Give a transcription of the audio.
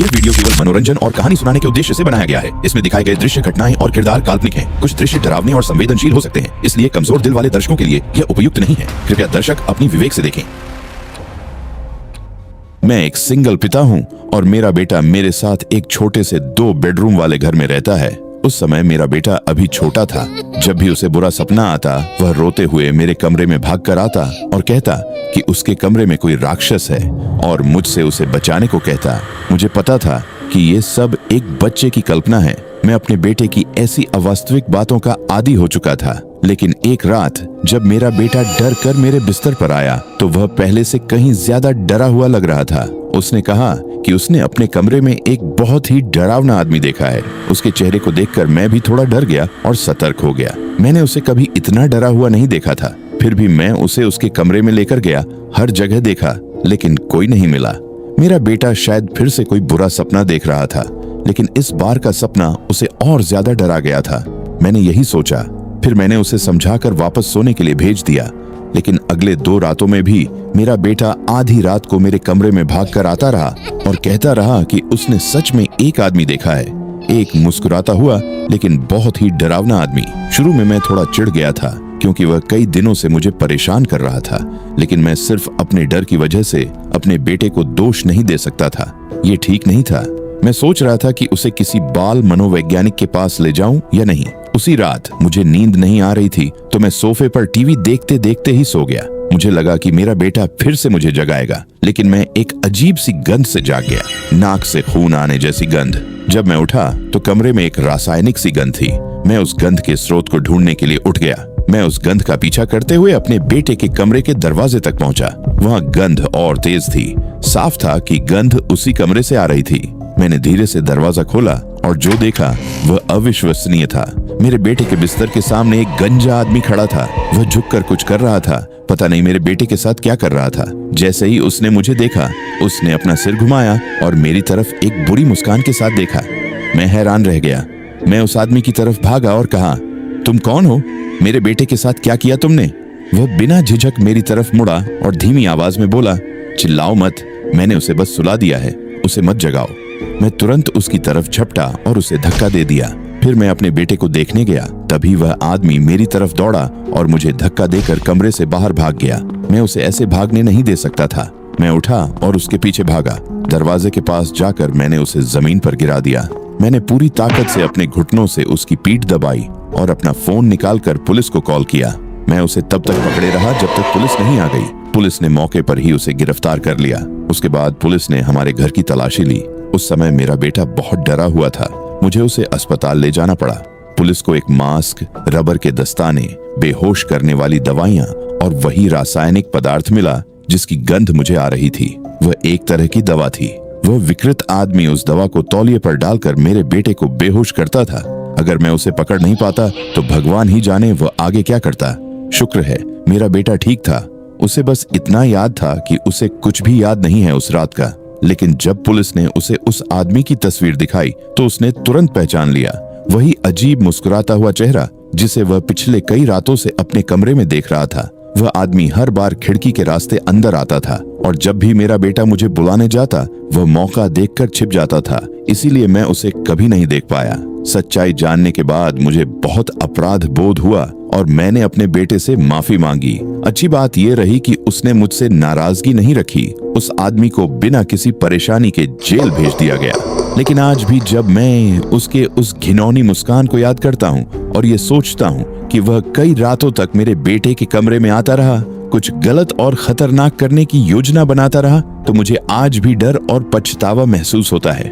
यह वीडियो केवल मनोरंजन और कहानी सुनाने के उद्देश्य से बनाया गया है। इसमें दिखाए गए दृश्य, घटनाएं और किरदार काल्पनिक हैं। कुछ दृश्य डरावने और संवेदनशील हो सकते हैं, इसलिए कमजोर दिल वाले दर्शकों के लिए यह उपयुक्त नहीं है। कृपया दर्शक अपनी विवेक से देखें। मैं एक सिंगल पिता हूँ और मेरा बेटा मेरे साथ एक छोटे से 2 बेडरूम वाले घर में रहता है। उस समय मेरा बेटा अभी छोटा था। जब भी उसे बुरा सपना आता, वह रोते हुए मेरे कमरे में भाग कर आता और कहता कि उसके कमरे में कोई राक्षस है और मुझसे उसे बचाने को कहता। मुझे पता था कि ये सब एक बच्चे की कल्पना है। मैं अपने बेटे की ऐसी अवास्तविक बातों का आदी हो चुका था। लेकिन एक रात जब मेरा बेटा डर कर मेरे बिस्तर पर आया तो वह पहले से कहीं ज्यादा डरा हुआ लग रहा था। उसने कहा कि उसने अपने कमरे में एक बहुत ही डरावना आदमी देखा है। उसके चेहरे को देखकर मैं भी थोड़ा डर गया और सतर्क हो गया। मैंने उसे कभी इतना डरा हुआ नहीं देखा था। फिर भी मैं उसे उसके कमरे में लेकर गया। हर जगह देखा, लेकिन कोई नहीं मिला। मेरा बेटा शायद फिर से कोई बुरा सपना देख रहा था, लेकिन इस बार का सपना उसे और ज्यादा डरा गया था। मैंने यही सोचा। फिर मैंने उसे समझाकर वापस सोने के लिए भेज दिया। लेकिन अगले 2 रातों में भी मेरा बेटा आधी रात को मेरे कमरे में भागकर आता रहा और कहता रहा कि उसने सच में एक आदमी देखा है। एक मुस्कुराता हुआ लेकिन बहुत ही डरावना आदमी। शुरू में मैं थोड़ा चिढ़ गया था क्योंकि वह कई दिनों से मुझे परेशान कर रहा था, लेकिन मैं सिर्फ अपने डर की वजह से अपने बेटे को दोष नहीं दे सकता था। ये ठीक नहीं था। मैं सोच रहा था कि उसे किसी बाल मनोवैज्ञानिक के पास ले जाऊं या नहीं। उसी रात मुझे नींद नहीं आ रही थी तो मैं सोफे पर टीवी देखते देखते ही सो गया। मुझे लगा कि मेरा बेटा फिर से मुझे जगाएगा, लेकिन मैं एक अजीब सी गंध से जाग गया। नाक से खून आने जैसी गंध। जब मैं उठा तो कमरे में एक रासायनिक सी गंध थी। मैं उस गंध के स्रोत को ढूंढने के लिए उठ गया। मैं उस गंध का पीछा करते हुए अपने बेटे के कमरे के दरवाजे तक पहुंचा। वहाँ गंध और तेज थी। साफ था कि गंध उसी कमरे से आ रही थी। मैंने धीरे से दरवाजा खोला और जो देखा वह अविश्वसनीय था। मेरे बेटे के बिस्तर के सामने एक गंजा आदमी खड़ा था। वह झुककर कुछ कर रहा था। पता नहीं मेरे बेटे के साथ क्या कर रहा था। जैसे ही उसने मुझे देखा, उसने अपना सिर घुमाया और मेरी तरफ एक बुरी मुस्कान के साथ देखा। मैं हैरान रह गया। मैं उस आदमी की तरफ भागा और कहा, तुम कौन हो? मेरे बेटे के साथ क्या किया तुमने? वह बिना झिझक मेरी तरफ मुड़ा और धीमी आवाज में बोला, चिल्लाओ मत, मैंने उसे बस सुला दिया है, उसे मत जगाओ। मैं तुरंत उसकी तरफ झपटा और उसे धक्का दे दिया। फिर मैं अपने बेटे को देखने गया। तभी वह आदमी मेरी तरफ दौड़ा और मुझे धक्का देकर कमरे से बाहर भाग गया। मैं उसे ऐसे भागने नहीं दे सकता था। मैं उठा और उसके पीछे भागा। दरवाजे के पास जाकर मैंने उसे जमीन पर गिरा दिया। मैंने पूरी ताकत से अपने घुटनों से उसकी पीठ दबाई और अपना फोन निकालकर पुलिस को कॉल किया। मैं उसे तब तक पकड़े रहा जब तक पुलिस नहीं आ गई। पुलिस ने मौके पर ही उसे गिरफ्तार कर लिया। उसके बाद पुलिस ने हमारे घर की तलाशी ली। उस समय मेरा बेटा बहुत डरा हुआ था। मुझे उसे अस्पताल ले जाना पड़ा। पुलिस को एक मास्क, रबर के दस्ताने, बेहोश करने वाली दवाइयां और वही रासायनिक पदार्थ मिला जिसकी गंध मुझे आ रही थी। वह एक तरह की दवा थी। वह विकृत आदमी उस दवा को तौलिए पर डालकर मेरे बेटे को बेहोश करता था। अगर मैं उसे पकड़ नहीं पाता तो भगवान ही जाने वह आगे क्या करता। शुक्र है मेरा बेटा ठीक था। उसे बस इतना याद था कि उसे कुछ भी याद नहीं है उस रात का। लेकिन जब पुलिस ने उसे उस आदमी की तस्वीर दिखाई तो उसने तुरंत पहचान लिया। वही अजीब मुस्कुराता हुआ चेहरा जिसे वह पिछले कई रातों से अपने कमरे में देख रहा था। वह आदमी हर बार खिड़की के रास्ते अंदर आता था और जब भी मेरा बेटा मुझे बुलाने जाता वह मौका देखकर छिप जाता था। इसीलिए मैं उसे कभी नहीं देख पाया। सच्चाई जानने के बाद मुझे बहुत अपराध बोध हुआ और मैंने अपने बेटे से माफी मांगी। अच्छी बात यह रही कि उसने मुझसे नाराजगी नहीं रखी। उस आदमी को बिना किसी परेशानी के जेल भेज दिया गया। लेकिन आज भी जब मैं उसके उस घिनौनी मुस्कान को याद करता हूँ और ये सोचता हूँ कि वह कई रातों तक मेरे बेटे के कमरे में आता रहा, कुछ गलत और खतरनाक करने की योजना बनाता रहा, तो मुझे आज भी डर और पछतावा महसूस होता है।